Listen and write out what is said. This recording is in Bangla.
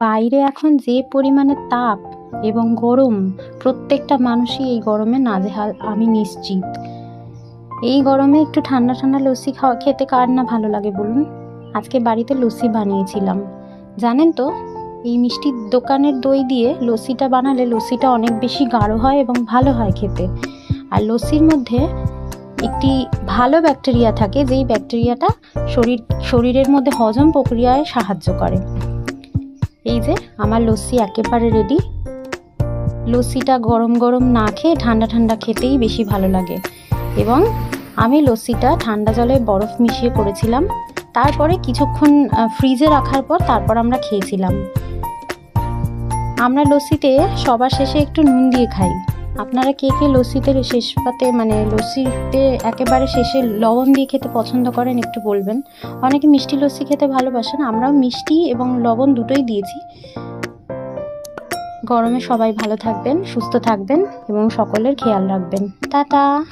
বাইরে এখন যে পরিমাণে তাপ এবং গরম, প্রত্যেকটা মানুষই এই গরমে নাজেহাল, আমি নিশ্চিত। এই গরমে একটু ঠান্ডা ঠান্ডা লস্যি খেতে কার না ভালো লাগে বলুন। আজকে বাড়িতে লস্যি বানিয়েছিলাম। জানেন তো, এই মিষ্টির দোকানের দই দিয়ে লস্যিটা বানালে লস্যিটা অনেক বেশি গাঢ় হয় এবং ভালো হয় খেতে। আর লস্যির মধ্যে একটি ভালো ব্যাকটেরিয়া থাকে, যেই ব্যাকটেরিয়াটা শরীরের মধ্যে হজম প্রক্রিয়ায় সাহায্য করে। এই যে আমার লস্যি একেবারে রেডি। লস্যিটা গরম গরম না খেয়ে ঠান্ডা ঠান্ডা খেতেই বেশি ভালো লাগে। এবং আমি লস্যিটা ঠান্ডা জলে বরফ মিশিয়ে করেছিলাম, তারপরে কিছুক্ষণ ফ্রিজে রাখার পর তারপর আমরা খেয়েছিলাম। আমরা লস্যিতে সবার শেষে একটু নুন দিয়ে খাই। আপনারা কে কে লস্যিতে শেষ পাতে লস্যিতে একেবারে শেষে লবণ দিয়ে খেতে পছন্দ করেন একটু বলবেন। অনেকে মিষ্টি লস্যি খেতে ভালোবাসেন, আমরাও মিষ্টি এবং লবণ দুটোই দিয়েছি। গরমে সবাই ভালো থাকবেন, সুস্থ থাকবেন এবং সকলের খেয়াল রাখবেন। টাটা।